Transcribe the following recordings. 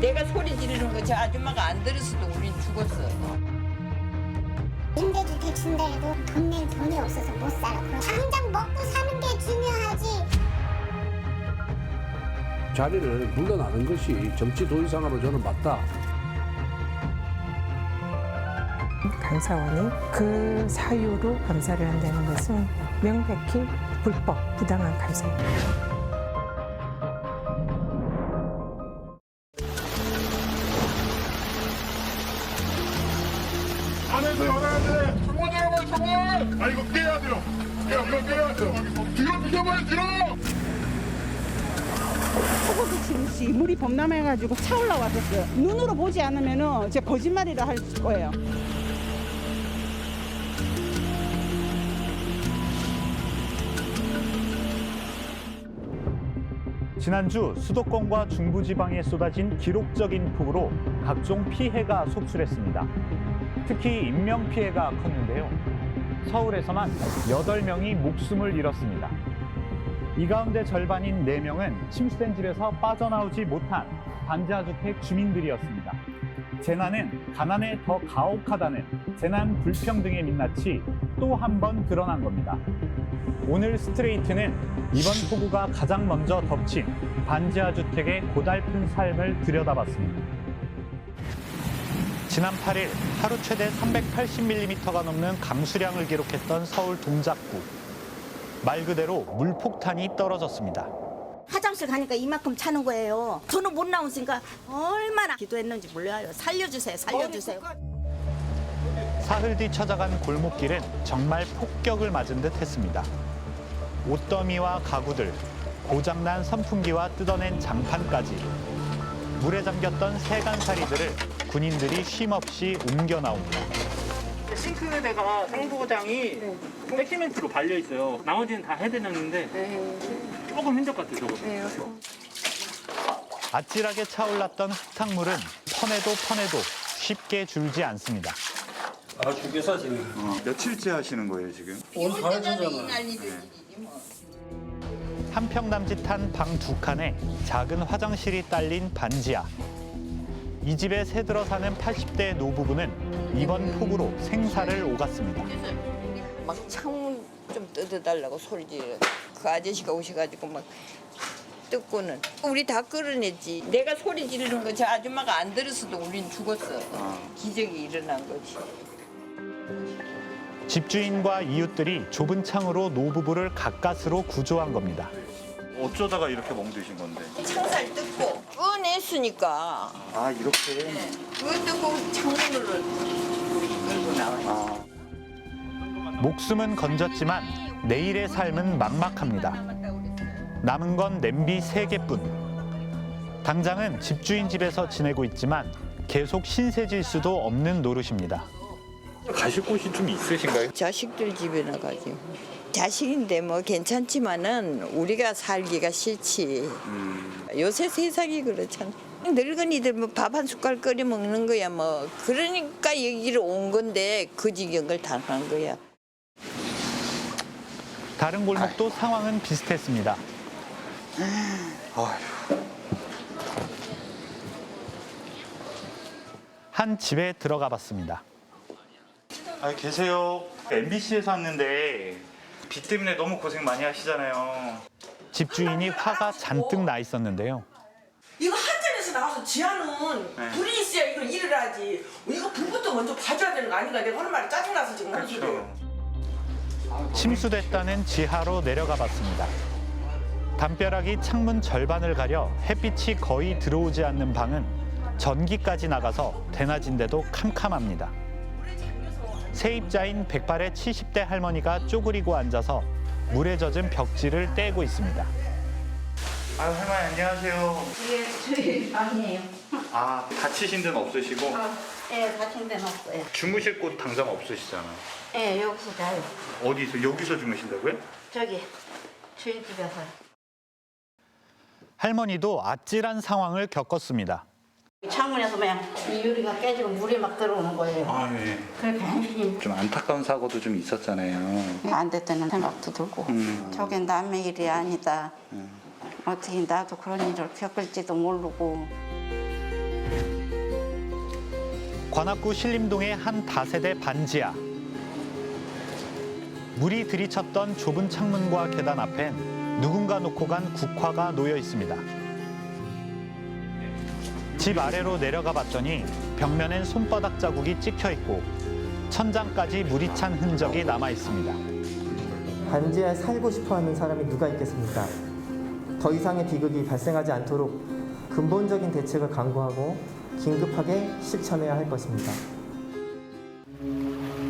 내가 소리 지르는 거 저 아줌마가 안 들었어도 우린 죽었어. 임대주택 준다 해도 돈 낼 돈이 없어서 못 살아. 당장 먹고 사는 게 중요하지. 자리를 물러나는 것이 정치 도의상으로 저는 맞다. 감사원이 그 사유로 감사를 한다는 것은 명백히 불법, 부당한 감사입니다. 안에서 열어야 돼. 창문 열어봐, 창문. 아, 이거 깨야 돼요. 이거 깨야 돼요. 뒤로 비켜봐요, 뒤로. 혹시 물이 범람해가지고 차 올라왔었어요. 눈으로 보지 않으면은 제 거짓말이라 할 거예요. 지난주 수도권과 중부지방에 쏟아진 기록적인 폭우로 각종 피해가 속출했습니다. 특히 인명피해가 컸는데요. 서울에서만 8명이 목숨을 잃었습니다. 이 가운데 절반인 4명은 침수된 집에서 빠져나오지 못한 반지하주택 주민들이었습니다. 재난은 가난에 더 가혹하다는 재난 불평등의 민낯이 또 한 번 드러난 겁니다. 오늘 스트레이트는 이번 폭우가 가장 먼저 덮친 반지하주택의 고달픈 삶을 들여다봤습니다. 지난 8일 하루 최대 380mm가 넘는 강수량을 기록했던 서울 동작구. 말 그대로 물폭탄이 떨어졌습니다. 화장실 가니까 이만큼 차는 거예요. 저는 못 나오니까 얼마나 기도했는지 몰라요. 살려주세요, 살려주세요. 사흘 뒤 찾아간 골목길은 정말 폭격을 맞은 듯 했습니다. 옷더미와 가구들, 고장난 선풍기와 뜯어낸 장판까지 물에 잠겼던 세간살이들을 군인들이 쉼없이 옮겨 나옵니다. 싱크대가 상부장이 백시멘트로 발려 있어요. 나머지는 다 해드렸는데 조금 힘들 것 같아요. 저거. 아찔하게 차올랐던 흙탕물은 퍼내도 쉽게 줄지 않습니다. 아, 죽겠어 지금. 며칠째 하시는 거예요, 지금? 오늘 사라지잖아. 한 평 남짓한 방 2칸에 작은 화장실이 딸린 반지하. 이 집에 새들어 사는 80대 노부부는 이번 폭우로 생사를 오갔습니다. 막 창문 좀 뜯어달라고 소리 지르. 그 아저씨가 오셔가지고 막 뜯고는 우리 다 끌어냈지. 내가 소리 지르는 거 저 아줌마가 안 들었어도 우린 죽었어. 기적이 일어난 거지. 집주인과 이웃들이 좁은 창으로 노부부를 가까스로 구조한 겁니다. 어쩌다가 이렇게 멍드신 건데? 창살 뜯고 꺼냈으니까. 아, 이렇게? 그거 뜯고 창문으로 끌고 나와요. 목숨은 건졌지만 내일의 삶은 막막합니다. 남은 건 냄비 3개뿐. 당장은 집주인 집에서 지내고 있지만 계속 신세질 수도 없는 노릇입니다. 가실 곳이 좀 있으신가요? 자식들 집에 나가지. 자식인데 뭐 괜찮지만은 우리가 살기가 싫지. 요새 세상이 그렇잖아. 늙은이들 뭐 밥 한 숟갈 끓여 먹는 거야 뭐. 그러니까 여기로 온 건데 그 지경을 당한 거야. 다른 골목도 상황은 비슷했습니다. 한 집에 들어가 봤습니다. 아, 계세요. MBC에서 왔는데 비 때문에 너무 고생 많이 하시잖아요. 집주인이 화가 잔뜩 나 있었는데요. 이거 한전에서 나와서 지하는 불이 있어야 이걸 일을 하지. 이거 불부터 먼저 봐줘야 되는 거 아닌가? 내가 하는 말이 짜증나서 지금 하는 소리예요. 침수됐다는 지하로 내려가 봤습니다. 담벼락이 창문 절반을 가려 햇빛이 거의 들어오지 않는 방은 전기까지 나가서 대낮인데도 캄캄합니다. 세입자인 백발의 70대 할머니가 쪼그리고 앉아서 물에 젖은 벽지를 떼고 있습니다. 아유, 할머니 안녕하세요. 이게 저희 방이에요. 아, 다치신 데는 없으시고? 예, 다친 데는 없어요. 주무실 곳 당장 없으시잖아. 예, 여기서 자요. 어디서? 여기서 주무신다고요? 저기 주인 집에서요. 할머니도 아찔한 상황을 겪었습니다. 창문에서 그냥 이 유리가 깨지고 물이 막 들어오는 거예요. 아, 예. 그렇게 힘이 좀 안타까운 사고도 좀 있었잖아요. 안 됐다는 생각도 들고 저게 남의 일이 아니다. 어떻게 나도 그런 일을 겪을지도 모르고. 관악구 신림동의 한 다세대 반지하. 물이 들이쳤던 좁은 창문과 계단 앞엔 누군가 놓고 간 국화가 놓여 있습니다. 집 아래로 내려가 봤더니 벽면엔 손바닥 자국이 찍혀 있고 천장까지 물이 찬 흔적이 남아 있습니다. 반지하에 살고 싶어하는 사람이 누가 있겠습니까? 더 이상의 비극이 발생하지 않도록 근본적인 대책을 강구하고 긴급하게 실천해야 할 것입니다.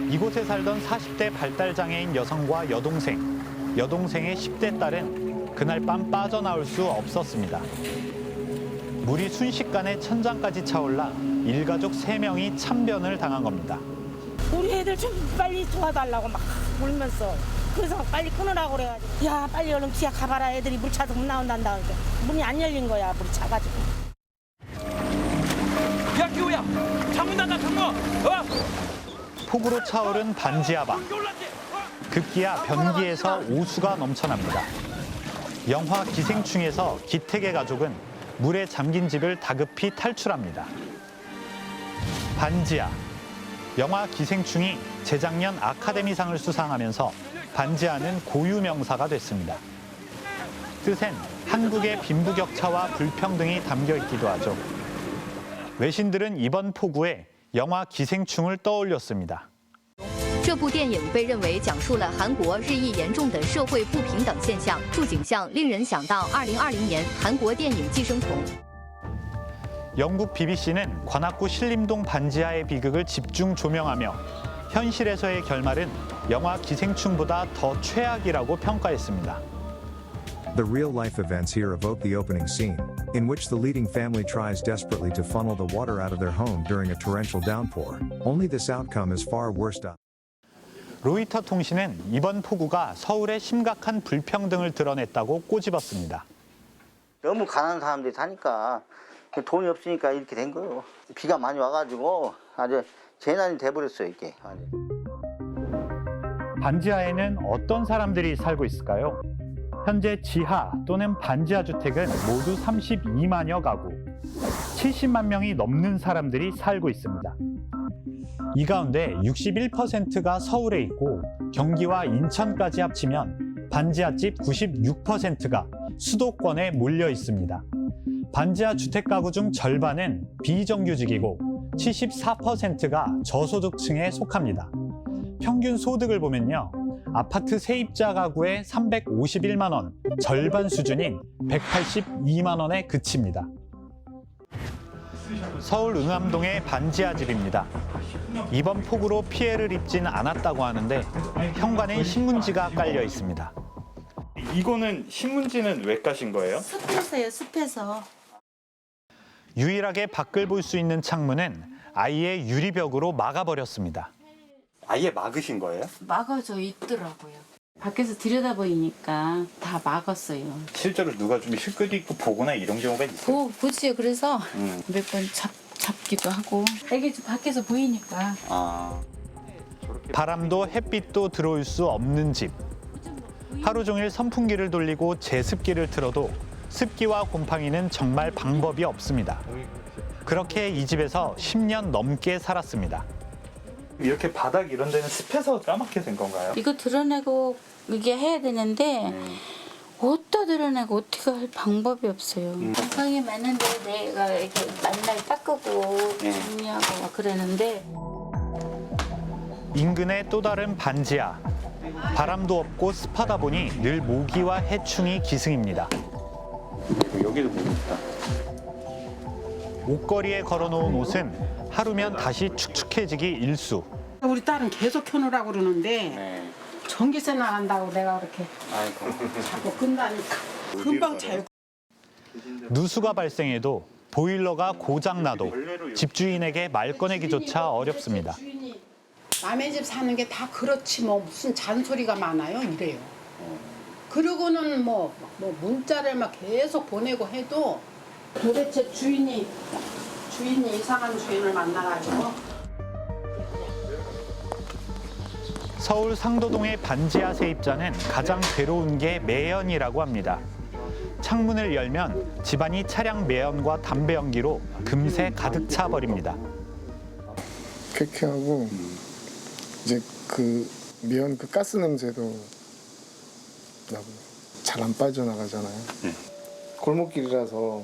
이곳에 살던 40대 발달장애인 여성과 여동생, 여동생의 10대 딸은 그날 밤 빠져나올 수 없었습니다. 물이 순식간에 천장까지 차올라 일가족 3명이 참변을 당한 겁니다. 우리 애들 좀 빨리 도와달라고 막 울면서 그래서 빨리 끊으라고 그래가지고 야 빨리 얼른 지하 가봐라 애들이 물 차서 못 나온단다 그러니까 문이 안 열린 거야 물이 차가지고. 야 기호야 창문 닫아 창문. 폭우로 차오른 반지하방. 급기야 변기에서 오수가 넘쳐납니다. 영화 기생충에서 기택의 가족은 물에 잠긴 집을 다급히 탈출합니다. 반지하. 영화 기생충이 재작년 아카데미상을 수상하면서 반지하는 고유명사가 됐습니다. 뜻엔 한국의 빈부격차와 불평등이 담겨 있기도 하죠. 외신들은 이번 폭우에 영화 기생충을 떠올렸습니다. 这部电影被认为讲述了韩国日益严重的社会不平等现象，触景象令人想到2020年韩国电影《寄生虫》。 영국 BBC는 관악구 신림동 반지하의 비극을 집중 조명하며 현실에서의 결말은 영화 기생충보다 더 최악이라고 평가했습니다. The real-life events here evoke the opening scene, in which the leading family tries desperately to funnel the water out of their home during a torrential downpour. Only this outcome is far worse. 로이터 통신은 이번 폭우가 서울의 심각한 불평등을 드러냈다고 꼬집었습니다. 너무 가난한 사람들이 사니까 돈이 없으니까 이렇게 된 거예요. 비가 많이 와가지고 아주 재난이 돼버렸어요 이게. 반지하에는 어떤 사람들이 살고 있을까요? 현재 지하 또는 반지하 주택은 모두 32만여 가구, 70만 명이 넘는 사람들이 살고 있습니다. 이 가운데 61%가 서울에 있고 경기와 인천까지 합치면 반지하집 96%가 수도권에 몰려 있습니다. 반지하 주택 가구 중 절반은 비정규직이고 74%가 저소득층에 속합니다. 평균 소득을 보면요. 아파트 세입자 가구의 351만 원, 절반 수준인 182만 원에 그칩니다. 서울 응암동의 반지하 집입니다. 이번 폭우로 피해를 입진 않았다고 하는데 현관엔 신문지가 깔려 있습니다. 이거는 신문지는 왜 까신 거예요? 숲에서요 숲에서. 유일하게 밖을 볼 수 있는 창문은 아예 유리벽으로 막아버렸습니다. 아예 막으신 거예요? 막아져 있더라고요. 밖에서 들여다보이니까 다 막았어요. 실제로 누가 좀 힐끗 있고 보거나 이런 경우가 있어요? 보지요. 그래서 몇 번 잡기도 하고. 이게 밖에서 보이니까. 바람도 햇빛도 들어올 수 없는 집. 하루 종일 선풍기를 돌리고 제습기를 틀어도 습기와 곰팡이는 정말 방법이 없습니다. 그렇게 이 집에서 10년 넘게 살았습니다. 이렇게 바닥 이런 데는 습해서 까맣게 된 건가요? 이거 드러내고 이게 해야 되는데 어디다 드러내고 어떻게 할 방법이 없어요. 곰팡이 많은데 내가 이렇게 맨날 닦고 정리하고 막 그러는데. 인근의 또 다른 반지하. 바람도 없고 습하다 보니 늘 모기와 해충이 기승입니다. 여기도 모기 있다. 옷걸이에 걸어놓은 옷은 하루면 다시 축축해지기 일쑤. 우리 딸은 계속 켜놓으라고 그러는데 전기세 나간다고 내가 그렇게 자꾸 끈다니까. 금방 잘. 누수가 발생해도 보일러가 고장나도 집주인에게 말 꺼내기조차 어렵습니다. 남의 집 사는 게 다 그렇지 뭐 무슨 잔소리가 많아요 이래요. 그러고는 뭐 문자를 막 계속 보내고 해도 도대체 주인이 이상한 주인을 만나가지고. 서울 상도동의 반지하 세입자는 가장 괴로운 게 매연이라고 합니다. 창문을 열면 집안이 차량 매연과 담배 연기로 금세 가득 차 버립니다. 쾌쾌하고 이제 그 매연 그 가스 냄새도 나고 잘 안 빠져나가잖아요. 골목길이라서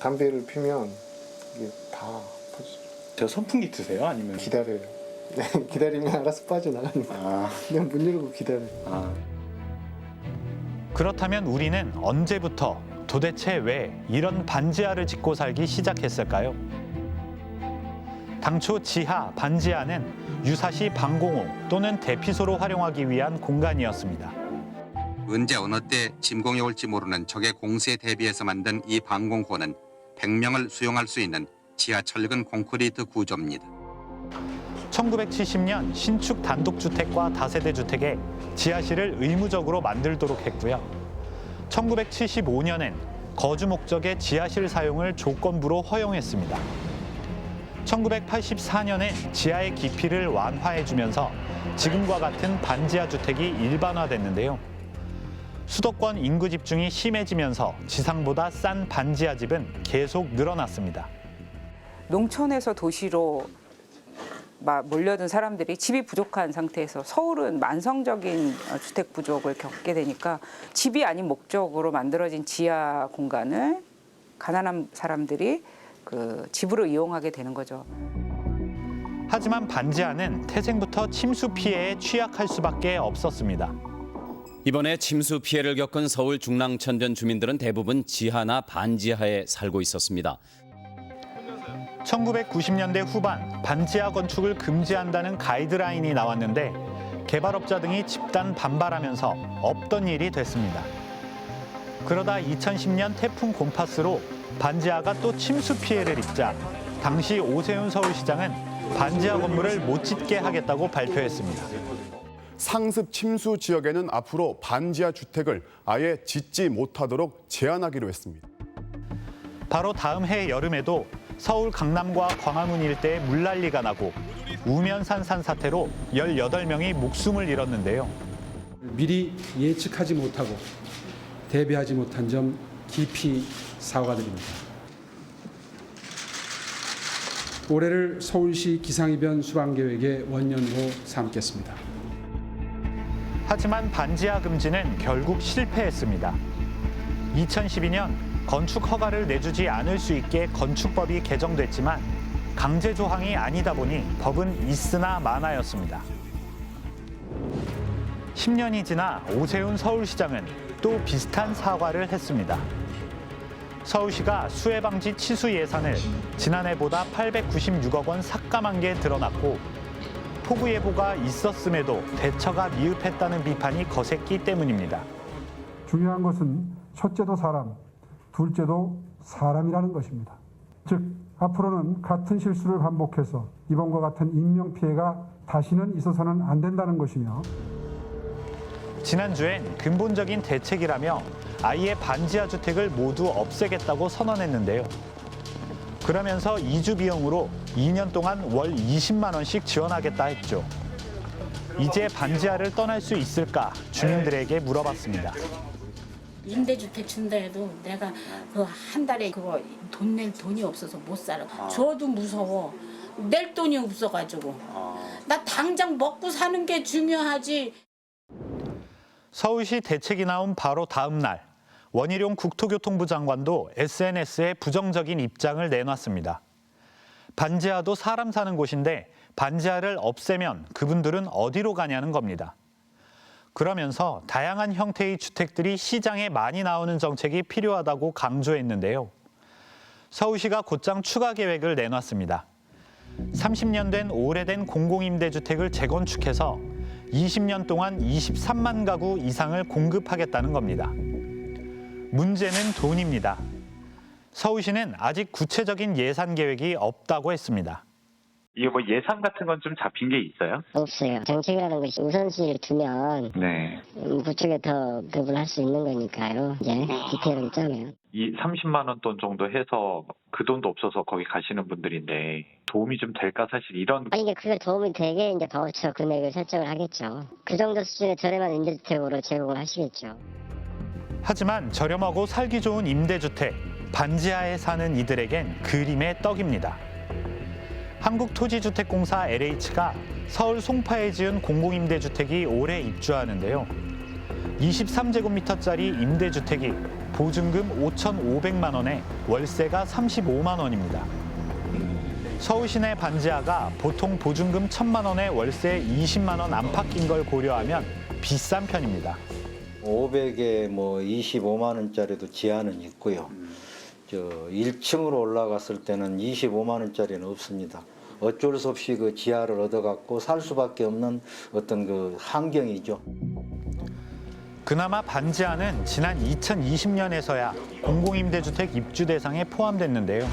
담배를 피면 이게 다 퍼지죠. 저 선풍기 트세요? 아니면 기다려요. 네, 기다리면 알아서 빠져나가니까. 그냥 문 열고 기다려요. 그렇다면 우리는 언제부터 도대체 왜 이런 반지하를 짓고 살기 시작했을까요? 당초 지하, 반지하는 유사시 방공호 또는 대피소로 활용하기 위한 공간이었습니다. 언제 어느 때 침공이 올지 모르는 적의 공세에 대비해서 만든 이 방공호는 100명을 수용할 수 있는 지하 철근 콘크리트 구조입니다. 1970년 신축 단독주택과 다세대 주택에 지하실을 의무적으로 만들도록 했고요. 1975년엔 거주 목적의 지하실 사용을 조건부로 허용했습니다. 1984년엔 지하의 깊이를 완화해주면서 지금과 같은 반지하 주택이 일반화됐는데요. 수도권 인구 집중이 심해지면서 지상보다 싼 반지하 집은 계속 늘어났습니다. 농촌에서 도시로 몰려든 사람들이 집이 부족한 상태에서 서울은 만성적인 주택 부족을 겪게 되니까 집이 아닌 목적으로 만들어진 지하 공간을 가난한 사람들이 그 집으로 이용하게 되는 거죠. 하지만 반지하는 태생부터 침수 피해에 취약할 수밖에 없었습니다. 이번에 침수 피해를 겪은 서울 중랑천변 주민들은 대부분 지하나 반지하에 살고 있었습니다. 1990년대 후반 반지하 건축을 금지한다는 가이드라인이 나왔는데 개발업자 등이 집단 반발하면서 없던 일이 됐습니다. 그러다 2010년 태풍 곰파스로 반지하가 또 침수 피해를 입자 당시 오세훈 서울시장은 반지하 건물을 못 짓게 하겠다고 발표했습니다. 상습 침수 지역에는 앞으로 반지하 주택을 아예 짓지 못하도록 제한하기로 했습니다. 바로 다음 해 여름에도 서울 강남과 광화문 일대에 물난리가 나고 우면산 산사태로 18명이 목숨을 잃었는데요. 미리 예측하지 못하고 대비하지 못한 점 깊이 사과드립니다. 올해를 서울시 기상이변 수방계획의 원년으로 삼겠습니다. 하지만 반지하 금지는 결국 실패했습니다. 2012년 건축 허가를 내주지 않을 수 있게 건축법이 개정됐지만 강제 조항이 아니다 보니 법은 있으나 마나였습니다. 10년이 지나 오세훈 서울시장은 또 비슷한 사과를 했습니다. 서울시가 수해 방지 치수 예산을 지난해보다 896억 원 삭감한 게 드러났고 폭우 예보가 있었음에도 대처가 미흡했다는 비판이 거셌기 때문입니다. 중요한 것은 첫째도 사람, 둘째도 사람이라는 것입니다. 즉 앞으로는 같은 실수를 반복해서 이번과 같은 인명피해가 다시는 있어서는 안 된다는 것이며 지난주엔 근본적인 대책이라며 아예 반지하 주택을 모두 없애겠다고 선언했는데요. 그러면서 이주 비용으로 2년 동안 월 20만 원씩 지원하겠다 했죠. 이제 반지하를 떠날 수 있을까 주민들에게 물어봤습니다. 임대주택 준다 해도 내가 그 한 달에 그거 돈 낼 돈이 없어서 못 살아. 줘도 무서워. 낼 돈이 없어가지고. 나 당장 먹고 사는 게 중요하지. 서울시 대책이 나온 바로 다음 날 원희룡 국토교통부 장관도 SNS에 부정적인 입장을 내놨습니다. 반지하도 사람 사는 곳인데 반지하를 없애면 그분들은 어디로 가냐는 겁니다. 그러면서 다양한 형태의 주택들이 시장에 많이 나오는 정책이 필요하다고 강조했는데요. 서울시가 곧장 추가 계획을 내놨습니다. 30년 된 오래된 공공임대주택을 재건축해서 20년 동안 23만 가구 이상을 공급하겠다는 겁니다. 문제는 돈입니다. 서울시는 아직 구체적인 예산 계획이 없다고 했습니다. 이게 뭐 예산 같은 건 좀 잡힌 게 있어요? 없어요. 정책이라는 것이 우선순위를 두면 네. 그쪽에 더 배분할 수 있는 거니까요. 이제 디테일을 짜면. 이 30만 원 돈 정도 해서 그 돈도 없어서 거기 가시는 분들인데 도움이 좀 될까 사실 이런. 아니 이제 그게 도움이 되게 이제 바우처 금액을 설정을 하겠죠. 그 정도 수준의 저렴한 임대주택으로 제공을 하시겠죠. 하지만 저렴하고 살기 좋은 임대주택, 반지하에 사는 이들에겐 그림의 떡입니다. 한국토지주택공사 LH가 서울 송파에 지은 공공임대주택이 올해 입주하는데요. 23제곱미터짜리 임대주택이 보증금 5,500만 원에 월세가 35만 원입니다. 서울 시내 반지하가 보통 보증금 1,000만 원에 월세 20만 원 안팎인 걸 고려하면 비싼 편입니다. 500에 뭐 25만 원짜리도 지하는 있고요. 1층으로 올라갔을 때는 25만 원짜리는 없습니다. 어쩔 수 없이 그 지하를 얻어갖고 살 수밖에 없는 어떤 그 환경이죠. 그나마 반지하는 지난 2020년에서야 공공임대주택 입주 대상에 포함됐는데요.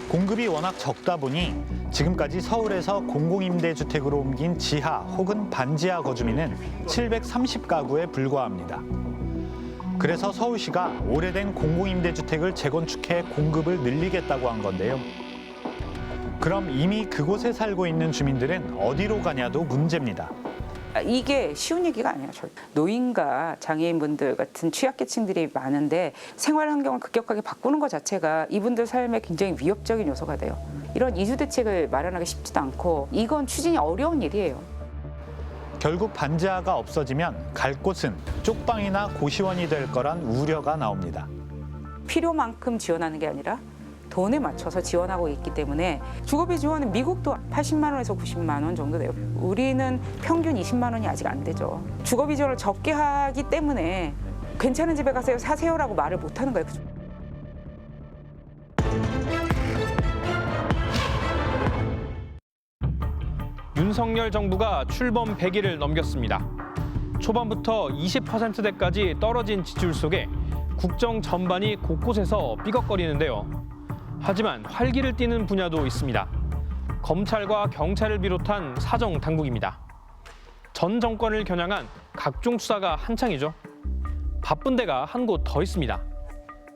공급이 워낙 적다 보니 지금까지 서울에서 공공임대주택으로 옮긴 지하 혹은 반지하 거주민은 730가구에 불과합니다. 그래서 서울시가 오래된 공공임대주택을 재건축해 공급을 늘리겠다고 한 건데요. 그럼 이미 그곳에 살고 있는 주민들은 어디로 가냐도 문제입니다. 이게 쉬운 얘기가 아니에요. 노인과 장애인분들 같은 취약계층들이 많은데 생활 환경을 급격하게 바꾸는 것 자체가 이분들 삶에 굉장히 위협적인 요소가 돼요. 이런 이주 대책을 마련하기 쉽지도 않고 이건 추진이 어려운 일이에요. 결국 반지하가 없어지면 갈 곳은 쪽방이나 고시원이 될 거란 우려가 나옵니다. 필요만큼 지원하는 게 아니라 돈에 맞춰서 지원하고 있기 때문에 주거비 지원은 미국도 80만 원에서 90만 원 정도 돼요. 우리는 평균 20만 원이 아직 안 되죠. 주거비 지원을 적게 하기 때문에 괜찮은 집에 가세요, 사세요라고 말을 못 하는 거예요. 윤석열 정부가 출범 100일을 넘겼습니다. 초반부터 20%대까지 떨어진 지지율 속에 국정 전반이 곳곳에서 삐걱거리는데요. 하지만 활기를 띠는 분야도 있습니다. 검찰과 경찰을 비롯한 사정 당국입니다. 전 정권을 겨냥한 각종 수사가 한창이죠. 바쁜 데가 한 곳 더 있습니다.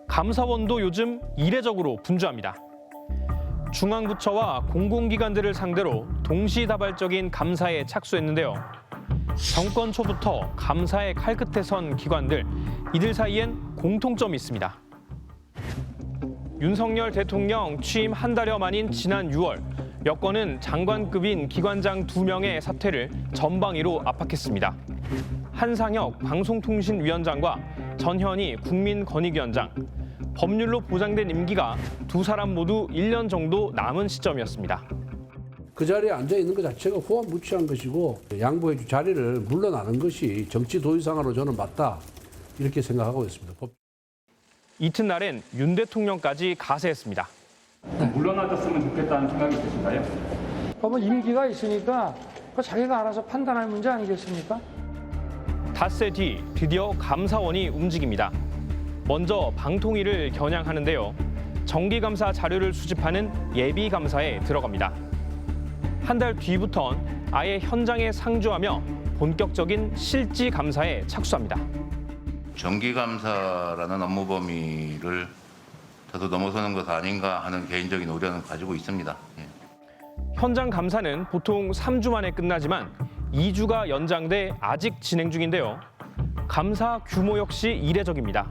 감사원도 요즘 이례적으로 분주합니다. 중앙부처와 공공기관들을 상대로 동시다발적인 감사에 착수했는데요. 정권 초부터 감사의 칼끝에 선 기관들, 이들 사이엔 공통점이 있습니다. 윤석열 대통령 취임 한 달여 만인 지난 6월, 여권은 장관급인 기관장 2명의 사퇴를 전방위로 압박했습니다. 한상혁 방송통신위원장과 전현희 국민권익위원장, 법률로 보장된 임기가 두 사람 모두 1년 정도 남은 시점이었습니다. 그 자리에 앉아 있는 것 자체가 후한무치한 것이고 양보해 줄 자리를 물러나는 것이 정치 도의상으로 저는 맞다 이렇게 생각하고 있습니다. 이튿날엔 윤 대통령까지 가세했습니다. 물러나줬으면 좋겠다는 생각이 드신가요? 법은 임기가 있으니까 자기가 알아서 판단할 문제 아니겠습니까? 닷새 뒤 드디어 감사원이 움직입니다. 먼저 방통위를 겨냥하는데요. 정기감사 자료를 수집하는 예비감사에 들어갑니다. 한 달 뒤부턴 아예 현장에 상주하며 본격적인 실지 감사에 착수합니다. 정기감사라는 업무 범위를 저도 넘어서는 것 아닌가 하는 개인적인 우려는 가지고 있습니다. 현장 감사는 보통 3주 만에 끝나지만 2주가 연장돼 아직 진행 중인데요. 감사 규모 역시 이례적입니다.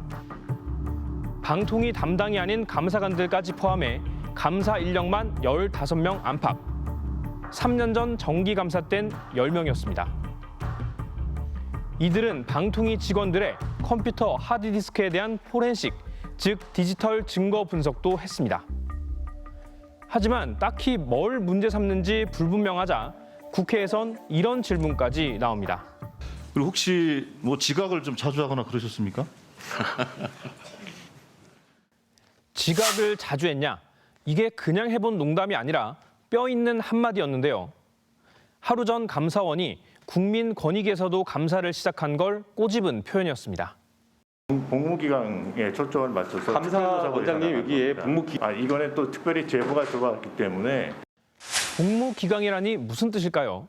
방통위 담당이 아닌 감사관들까지 포함해 감사 인력만 15명 안팎. 3년 전 정기감사 땐 10명이었습니다. 이들은 방통위 직원들의 컴퓨터 하드디스크에 대한 포렌식, 즉 디지털 증거 분석도 했습니다. 하지만 딱히 뭘 문제 삼는지 불분명하자 국회에선 이런 질문까지 나옵니다. 그리고 혹시 뭐 지각을 좀 자주 하거나 그러셨습니까? 지각을 자주 했냐? 이게 그냥 해본 농담이 아니라 뼈 있는 한마디였는데요. 하루 전 감사원이 국민권익에서도 감사를 시작한 걸 꼬집은 표현이었습니다. 복무기간에 초점을 맞춰서 감사원장님 여기에 이번에 또 특별히 제보가 들어왔기 때문에 복무기강이라니 무슨 뜻일까요?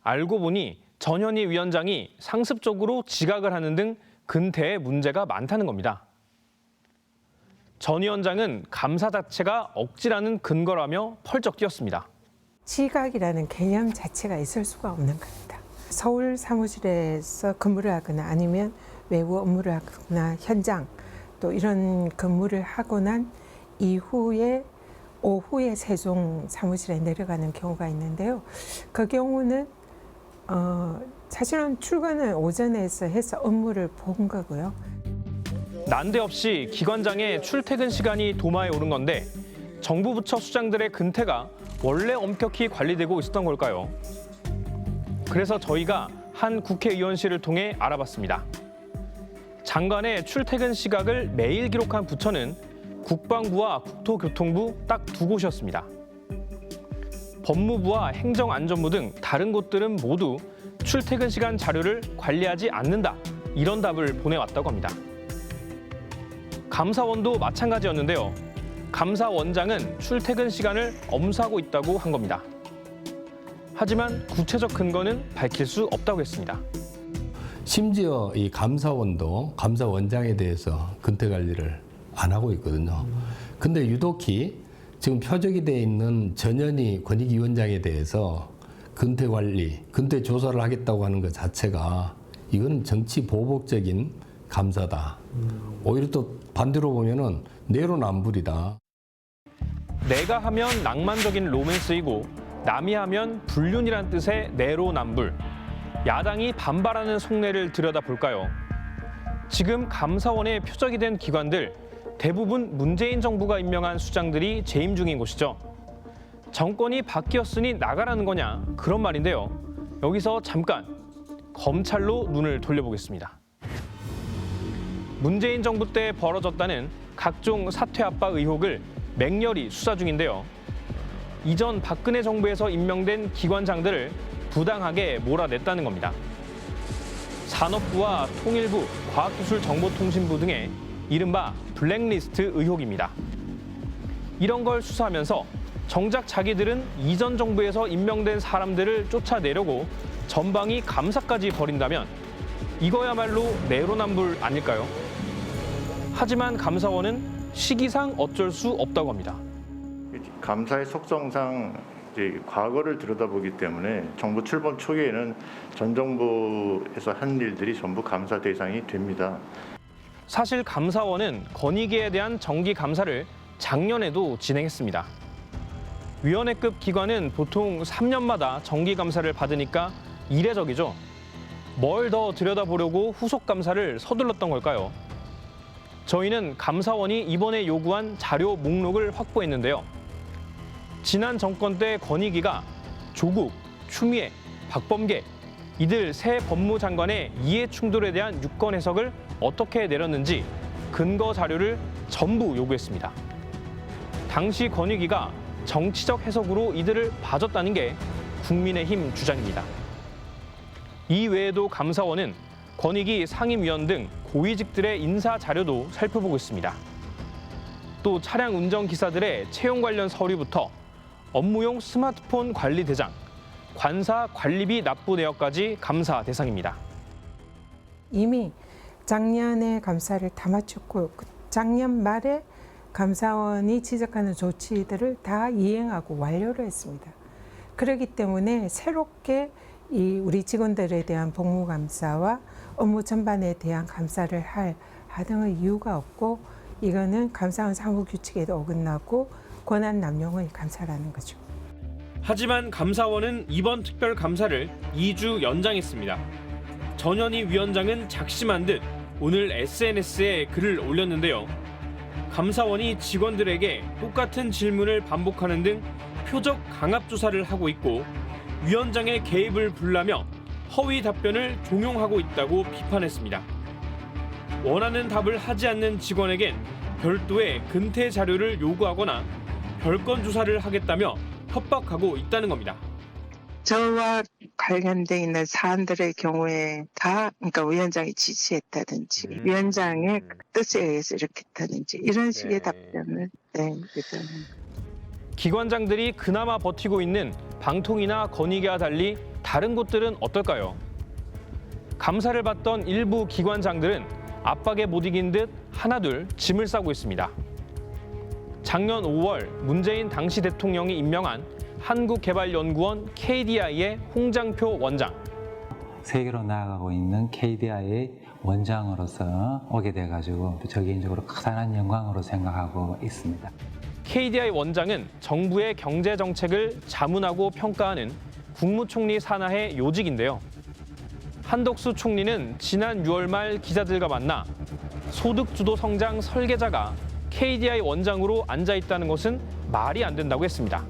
알고 보니 전현희 위원장이 상습적으로 지각을 하는 등 근태에 문제가 많다는 겁니다. 전 위원장은 감사 자체가 억지라는 근거라며 펄쩍 뛰었습니다. 지각이라는 개념 자체가 있을 수가 없는 겁니다. 서울 사무실에서 근무를 하거나 아니면 외부 업무를 하거나 현장 또 이런 근무를 하고 난 이후에 오후에 세종 사무실에 내려가는 경우가 있는데요. 그 경우는 사실은 출근을 오전에 해서 업무를 본 거고요. 난데없이 기관장의 출퇴근 시간이 도마에 오른 건데 정부 부처 수장들의 근태가 원래 엄격히 관리되고 있었던 걸까요? 그래서 저희가 한 국회의원실을 통해 알아봤습니다. 장관의 출퇴근 시각을 매일 기록한 부처는 국방부와 국토교통부 딱 두 곳이었습니다. 법무부와 행정안전부 등 다른 곳들은 모두 출퇴근 시간 자료를 관리하지 않는다, 이런 답을 보내왔다고 합니다. 감사원도 마찬가지였는데요. 감사원장은 출퇴근 시간을 엄수하고 있다고 한 겁니다. 하지만 구체적 근거는 밝힐 수 없다고 했습니다. 심지어 이 감사원도 감사원장에 대해서 근태 관리를 안 하고 있거든요. 근데 유독히 지금 표적이 돼 있는 전현희 권익위원장에 대해서 근태 관리, 근태 조사를 하겠다고 하는 것 자체가 이거는 정치 보복적인 감사다. 오히려 또 반대로 보면은 내로남불이다. 내가 하면 낭만적인 로맨스이고 남이 하면 불륜이란 뜻의 내로남불. 야당이 반발하는 속내를 들여다볼까요? 지금 감사원의 표적이 된 기관들, 대부분 문재인 정부가 임명한 수장들이 재임 중인 곳이죠. 정권이 바뀌었으니 나가라는 거냐, 그런 말인데요. 여기서 잠깐 검찰로 눈을 돌려보겠습니다. 문재인 정부 때 벌어졌다는 각종 사퇴 압박 의혹을 맹렬히 수사 중인데요. 이전 박근혜 정부에서 임명된 기관장들을 부당하게 몰아냈다는 겁니다. 산업부와 통일부, 과학기술정보통신부 등의 이른바 블랙리스트 의혹입니다. 이런 걸 수사하면서 정작 자기들은 이전 정부에서 임명된 사람들을 쫓아내려고 전방위 감사까지 벌인다면 이거야말로 내로남불 아닐까요? 하지만 감사원은 시기상 어쩔 수 없다고 합니다. 감사의 속성상 이제 과거를 들여다보기 때문에 정부 출범 초기에는 전 정부에서 한 일들이 전부 감사 대상이 됩니다. 사실 감사원은 권익위에 대한 정기 감사를 작년에도 진행했습니다. 위원회급 기관은 보통 3년마다 정기 감사를 받으니까 이례적이죠. 뭘 더 들여다보려고 후속 감사를 서둘렀던 걸까요? 저희는 감사원이 이번에 요구한 자료 목록을 확보했는데요. 지난 정권 때 권익위가 조국, 추미애, 박범계 이들 새 법무장관의 이해 충돌에 대한 유권 해석을 어떻게 내렸는지 근거 자료를 전부 요구했습니다. 당시 권익위가 정치적 해석으로 이들을 봐줬다는 게 국민의힘 주장입니다. 이 외에도 감사원은 권익위 상임위원 등 고위직들의 인사 자료도 살펴보고 있습니다. 또 차량 운전 기사들의 채용 관련 서류부터 업무용 스마트폰 관리 대장, 관사 관리비 납부 내역까지 감사 대상입니다. 이미 작년에 감사를 다 마쳤고 작년 말에 감사원이 지적하는 조치들을 다 이행하고 완료를 했습니다. 그렇기 때문에 새롭게 우리 직원들에 대한 복무감사와 업무 전반에 대한 감사를 할 하등의 이유가 없고 이거는 감사원 사무규칙에도 어긋나고 권한 남용의 감사라는 거죠. 하지만 감사원은 이번 특별감사를 2주 연장했습니다. 전현희 위원장은 작심한 듯 오늘 SNS에 글을 올렸는데요. 감사원이 직원들에게 똑같은 질문을 반복하는 등 표적 강압 조사를 하고 있고 위원장의 개입을 불라며 허위 답변을 종용하고 있다고 비판했습니다. 원하는 답을 하지 않는 직원에겐 별도의 근태 자료를 요구하거나 별건 조사를 하겠다며 협박하고 있다는 겁니다. 저와 관련돼 있는 사안들의 경우에 다 그러니까 위원장이 지시했다든지 위원장의 뜻에 의해서 이렇게 했다든지 이런 식의 답변을 일단은. 기관장들이 그나마 버티고 있는 방통위나 권익위와 달리 다른 곳들은 어떨까요? 감사를 받던 일부 기관장들은 압박에 못 이긴 듯 하나둘 짐을 싸고 있습니다. 작년 5월 문재인 당시 대통령이 임명한 한국개발연구원 KDI의 홍장표 원장. 세계로 나아가고 있는 KDI의 원장으로서 오게 돼가지고 저 개인적으로 커다란 영광으로 생각하고 있습니다. KDI 원장은 정부의 경제 정책을 자문하고 평가하는 국무총리 산하의 요직인데요. 한덕수 총리는 지난 6월 말 기자들과 만나 소득주도 성장 설계자가 KDI 원장으로 앉아 있다는 것은 말이 안 된다고 했습니다.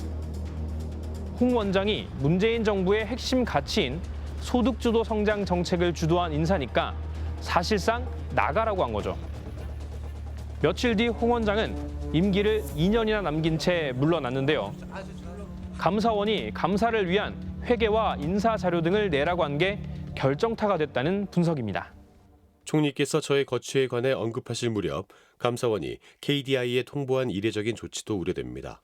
홍 원장이 문재인 정부의 핵심 가치인 소득주도 성장 정책을 주도한 인사니까 사실상 나가라고 한 거죠. 며칠 뒤 홍 원장은 임기를 2년이나 남긴 채 물러났는데요. 감사원이 감사를 위한 회계와 인사 자료 등을 내라고 한 게 결정타가 됐다는 분석입니다. 총리께서 저의 거취에 관해 언급하실 무렵 감사원이 KDI에 통보한 이례적인 조치도 우려됩니다.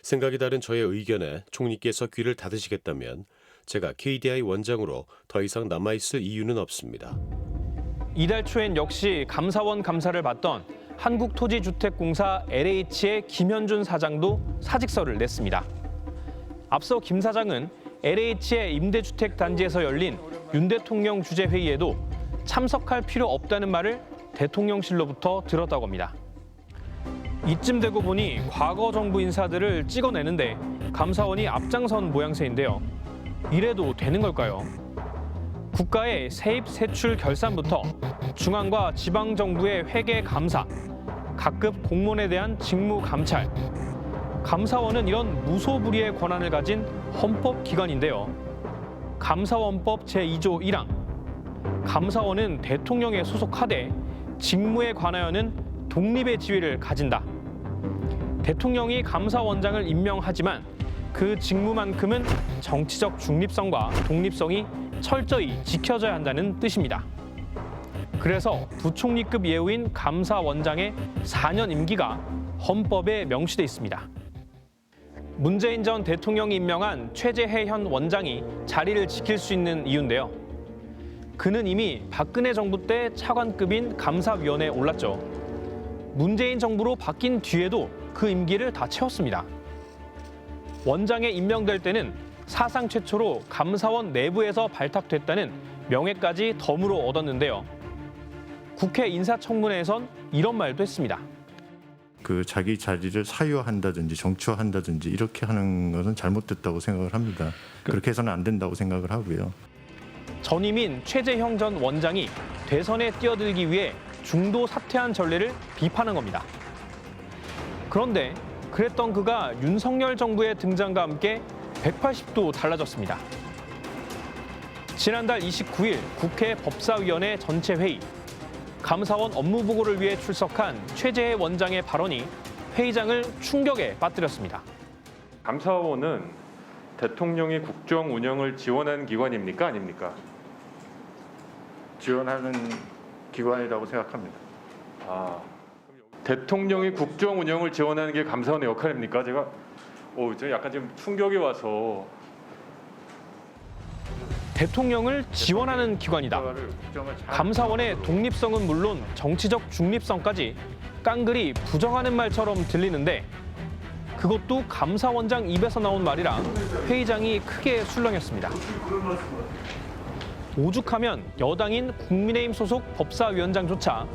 생각이 다른 저의 의견에 총리께서 귀를 닫으시겠다면 제가 KDI 원장으로 더 이상 남아있을 이유는 없습니다. 이달 초엔 역시 감사원 감사를 받던 한국토지주택공사 LH의 김현준 사장도 사직서를 냈습니다. 앞서 김 사장은 LH의 임대주택 단지에서 열린 윤 대통령 주재 회의에도 참석할 필요 없다는 말을 대통령실로부터 들었다고 합니다. 이쯤 되고 보니 과거 정부 인사들을 찍어내는데 감사원이 앞장선 모양새인데요. 이래도 되는 걸까요? 국가의 세입 세출 결산부터 중앙과 지방 정부의 회계 감사, 각급 공무원에 대한 직무 감찰. 감사원은 이런 무소불위의 권한을 가진 헌법기관인데요. 감사원법 제2조 1항. 감사원은 대통령에 소속하되 직무에 관하여는 독립의 지위를 가진다. 대통령이 감사원장을 임명하지만 그 직무만큼은 정치적 중립성과 독립성이 철저히 지켜져야 한다는 뜻입니다. 그래서 부총리급 예우인 감사원장의 4년 임기가 헌법에 명시돼 있습니다. 문재인 전 대통령이 임명한 최재해 현 원장이 자리를 지킬 수 있는 이유인데요. 그는 이미 박근혜 정부 때 차관급인 감사위원회에 올랐죠. 문재인 정부로 바뀐 뒤에도 그 임기를 다 채웠습니다. 원장에 임명될 때는 사상 최초로 감사원 내부에서 발탁됐다는 명예까지 덤으로 얻었는데요. 국회 인사청문회에선 이런 말도 했습니다. 그 자기 자리를 사유한다든지 정치화한다든지 이렇게 하는 것은 잘못됐다고 생각을 합니다. 그렇게 해서는 안 된다고 생각을 하고요. 전임인 최재형 전 원장이 대선에 뛰어들기 위해 중도 사퇴한 전례를 비판한 겁니다. 그런데 그랬던 그가 윤석열 정부의 등장과 함께 180도 달라졌습니다. 지난달 29일 국회 법사위원회 전체 회의. 감사원 업무 보고를 위해 출석한 최재해 원장의 발언이 회의장을 충격에 빠뜨렸습니다. 감사원은 대통령이 국정 운영을 지원하는 기관입니까? 아닙니까? 지원하는 기관이라고 생각합니다. 대통령이 국정 운영을 지원하는 게 감사원의 역할입니까? 제가 약간 지금 충격이 와서. 대통령을 지원하는 기관이다. 감사원의 독립성은 물론 정치적 중립성까지 깡그리 부정하는 말처럼 들리는데 그것도 감사원장 입에서 나온 말이라 회의장이 크게 술렁였습니다. 오죽하면 여당인 국민의힘 소속 법사위원장조차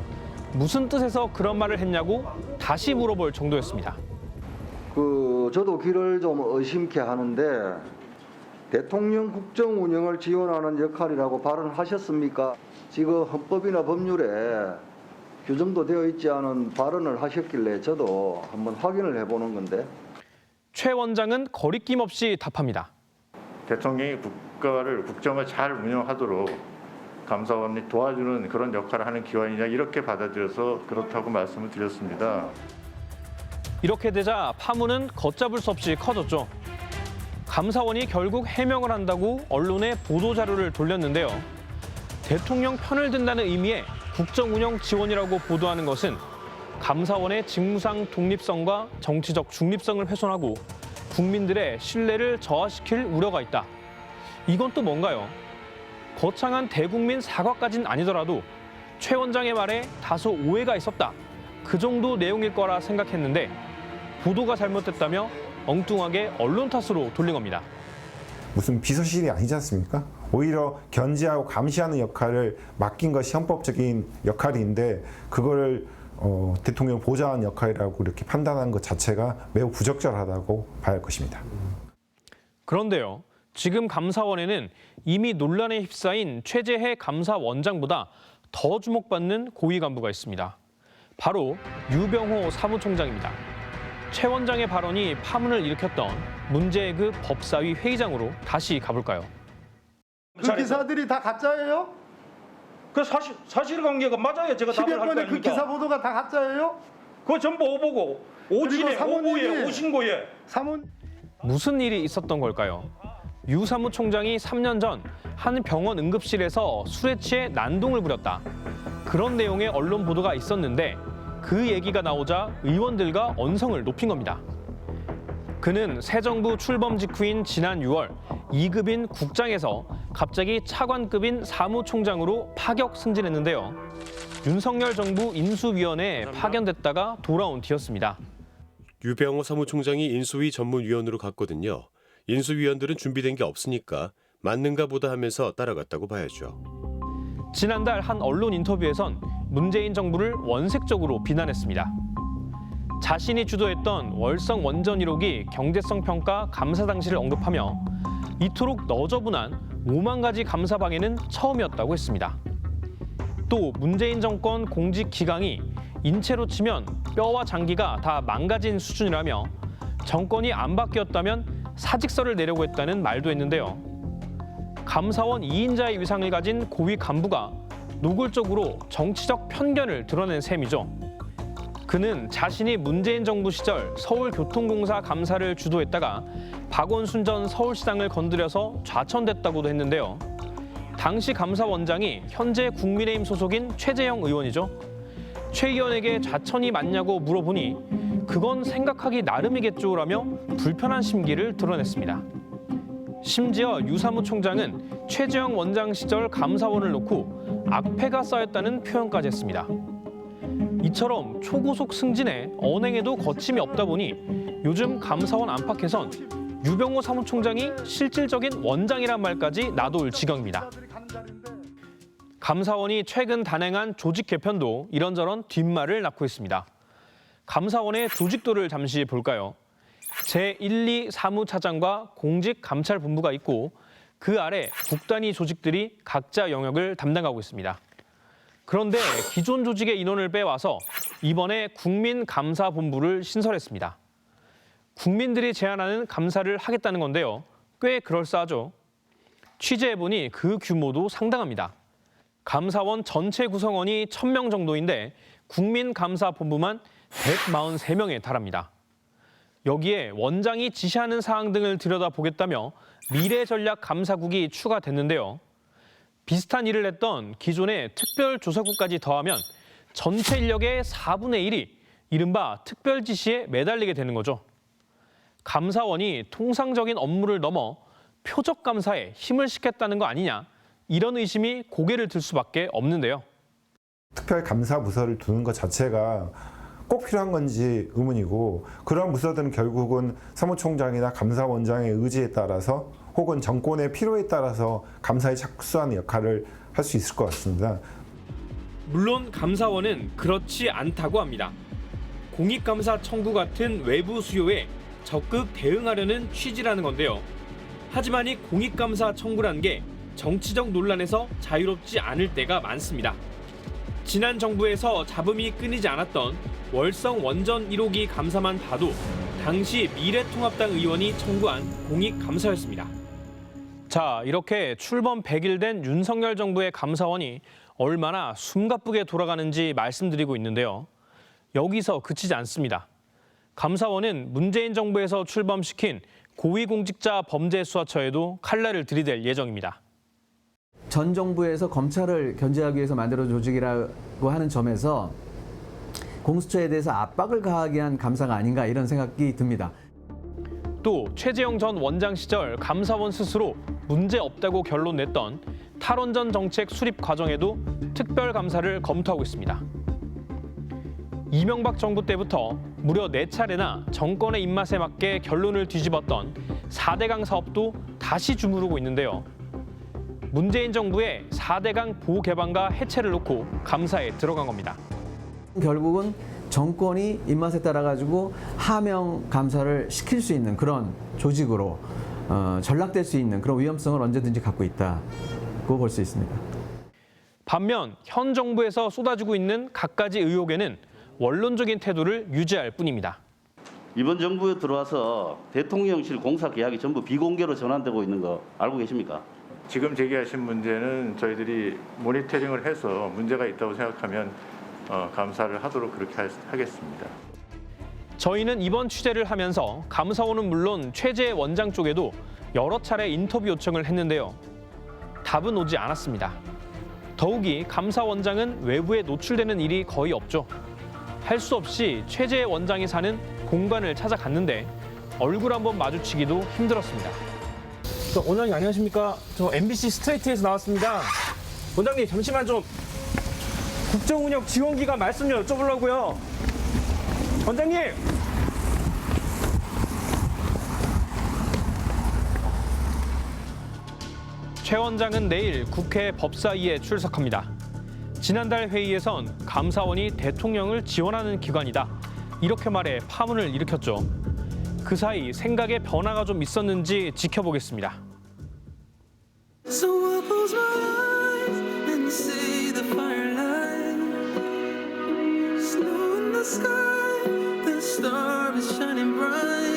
무슨 뜻에서 그런 말을 했냐고 다시 물어볼 정도였습니다. 저도 귀를 좀 의심케 하는데 대통령 국정 운영을 지원하는 역할이라고 발언하셨습니까? 지금 헌법이나 법률에 규정도 되어 있지 않은 발언을 하셨길래 저도 한번 확인을 해보는 건데. 최 원장은 거리낌 없이 답합니다. 대통령이 국정을 잘 운영하도록 감사원이 도와주는 그런 역할을 하는 기관이냐 이렇게 받아들여서 그렇다고 말씀을 드렸습니다. 이렇게 되자 파문은 걷잡을 수 없이 커졌죠. 감사원이 결국 해명을 한다고 언론에 보도자료를 돌렸는데요. 대통령 편을 든다는 의미의 국정운영 지원이라고 보도하는 것은 감사원의 직무상 독립성과 정치적 중립성을 훼손하고 국민들의 신뢰를 저하시킬 우려가 있다. 이건 또 뭔가요? 거창한 대국민 사과까진 아니더라도 최 원장의 말에 다소 오해가 있었다. 그 정도 내용일 거라 생각했는데 보도가 잘못됐다며 엉뚱하게 언론 탓으로 돌린 겁니다. 무슨 비서실이 아니지 않습니까? 오히려 견제하고 감시하는 역할을 맡긴 것이 헌법적인 역할인데 그거를 대통령 보좌하는 역할이라고 이렇게 판단한 것 자체가 매우 부적절하다고 봐야 할 것입니다. 그런데요. 지금 감사원에는 이미 논란에 휩싸인 최재해 감사원장보다 더 주목받는 고위 간부가 있습니다. 바로 유병호 사무총장입니다. 최 원장의 발언이 파문을 일으켰던 문제의 그 법사위 회의장으로 다시 가볼까요? 그 기사들이 다 가짜예요? 그 사실관계가 맞아요. 제가 답을 할 거 아닙니까? 그 기사 보도가 다 가짜예요? 그거 전부 오보고 오진에 오보에 오신고에 무슨 일이 있었던 걸까요? 유 사무총장이 3년 전 한 병원 응급실에서 술에 취해 난동을 부렸다. 그런 내용의 언론 보도가 있었는데 그 얘기가 나오자 의원들과 언성을 높인 겁니다. 그는 새 정부 출범 직후인 지난 6월 2급인 국장에서 갑자기 차관급인 사무총장으로 파격 승진했는데요. 윤석열 정부 인수위원회에 파견됐다가 돌아온 뒤였습니다. 유병호 사무총장이 인수위 전문위원으로 갔거든요. 인수위원들은 준비된 게 없으니까 맞는가 보다 하면서 따라갔다고 봐야죠. 지난달 한 언론 인터뷰에선 문재인 정부를 원색적으로 비난했습니다. 자신이 주도했던 월성 원전 1호기 경제성 평가 감사 당시를 언급하며 이토록 너저분한 5만 가지 감사 방해는 처음이었다고 했습니다. 또 문재인 정권 공직 기강이 인체로 치면 뼈와 장기가 다 망가진 수준이라며 정권이 안 바뀌었다면 사직서를 내려고 했다는 말도 했는데요. 감사원 2인자의 위상을 가진 고위 간부가 노골적으로 정치적 편견을 드러낸 셈이죠. 그는 자신이 문재인 정부 시절 서울교통공사 감사를 주도했다가 박원순 전 서울시장을 건드려서 좌천됐다고도 했는데요. 당시 감사원장이 현재 국민의힘 소속인 최재형 의원이죠. 최 의원에게 좌천이 맞냐고 물어보니 그건 생각하기 나름이겠죠라며 불편한 심기를 드러냈습니다. 심지어 유 사무총장은 최재형 원장 시절 감사원을 놓고 악패가 쌓였다는 표현까지 했습니다. 이처럼 초고속 승진에 언행에도 거침이 없다 보니 요즘 감사원 안팎에선 유병호 사무총장이 실질적인 원장이란 말까지 나돌 지경입니다. 감사원이 최근 단행한 조직 개편도 이런저런 뒷말을 낳고 있습니다. 감사원의 조직도를 잠시 볼까요? 제1, 2 사무차장과 공직감찰본부가 있고 그 아래 국단위 조직들이 각자 영역을 담당하고 있습니다. 그런데 기존 조직의 인원을 빼와서 이번에 국민감사본부를 신설했습니다. 국민들이 제안하는 감사를 하겠다는 건데요. 꽤 그럴싸하죠. 취재해보니 그 규모도 상당합니다. 감사원 전체 구성원이 1,000명 정도인데 국민감사본부만 143명에 달합니다. 여기에 원장이 지시하는 사항 등을 들여다보겠다며 미래전략감사국이 추가됐는데요. 비슷한 일을 했던 기존의 특별조사국까지 더하면 전체 인력의 4분의 1이 이른바 특별지시에 매달리게 되는 거죠. 감사원이 통상적인 업무를 넘어 표적감사에 힘을 싣겠다는 거 아니냐, 이런 의심이 고개를 들 수밖에 없는데요. 특별감사부서를 두는 것 자체가 꼭 필요한 건지 의문이고, 그러한 부서들은 결국은 사무총장이나 감사원장의 의지에 따라서 혹은 정권의 필요에 따라서 감사에 착수하는 역할을 할 수 있을 것 같습니다. 물론 감사원은 그렇지 않다고 합니다. 공익감사 청구 같은 외부 수요에 적극 대응하려는 취지라는 건데요. 하지만 이 공익감사 청구라는 게 정치적 논란에서 자유롭지 않을 때가 많습니다. 지난 정부에서 잡음이 끊이지 않았던 월성 원전 1호기 감사만 봐도 당시 미래통합당 의원이 청구한 공익감사였습니다. 자, 이렇게 출범 100일 된 윤석열 정부의 감사원이 얼마나 숨가쁘게 돌아가는지 말씀드리고 있는데요. 여기서 그치지 않습니다. 감사원은 문재인 정부에서 출범시킨 고위공직자 범죄수사처에도 칼날을 들이댈 예정입니다. 전 정부에서 검찰을 견제하기 위해서 만들어진 조직이라고 하는 점에서 공수처에 대해서 압박을 가하게 한 감사가 아닌가, 이런 생각이 듭니다. 또 최재형 전 원장 시절 감사원 스스로 문제 없다고 결론 냈던 탈원전 정책 수립 과정에도 특별감사를 검토하고 있습니다. 이명박 정부 때부터 무려 4차례나 정권의 입맛에 맞게 결론을 뒤집었던 4대강 사업도 다시 주무르고 있는데요. 문재인 정부의 4대강 보호 개방과 해체를 놓고 감사에 들어간 겁니다. 결국은 정권이 입맛에 따라 가지고 하명 감사를 시킬 수 있는 그런 조직으로 전락될 수 있는 그런 위험성을 언제든지 갖고 있다고 볼 수 있습니다. 반면 현 정부에서 쏟아지고 있는 갖가지 의혹에는 원론적인 태도를 유지할 뿐입니다. 이번 정부에 들어와서 대통령실 공사 계약이 전부 비공개로 전환되고 있는 거 알고 계십니까? 지금 제기하신 문제는 저희들이 모니터링을 해서 문제가 있다고 생각하면 감사를 하도록 그렇게 하겠습니다. 저희는 이번 취재를 하면서 감사원은 물론 최재 원장 쪽에도 여러 차례 인터뷰 요청을 했는데요. 답은 오지 않았습니다. 더욱이 감사원장은 외부에 노출되는 일이 거의 없죠. 할 수 없이 최재 원장이 사는 공간을 찾아갔는데 얼굴 한번 마주치기도 힘들었습니다. 원장님 안녕하십니까? 저 MBC 스트레이트에서 나왔습니다. 원장님 잠시만 좀 국정운영 지원기관 말씀 좀 여쭤보려고요. 원장님! 최 원장은 내일 국회 법사위에 출석합니다. 지난달 회의에선 감사원이 대통령을 지원하는 기관이다. 이렇게 말해 파문을 일으켰죠. 그 사이 생각의 변화가 좀 있었는지 지켜보겠습니다. So I close my eyes and see the firelight. Snow in the sky, the star is shining bright.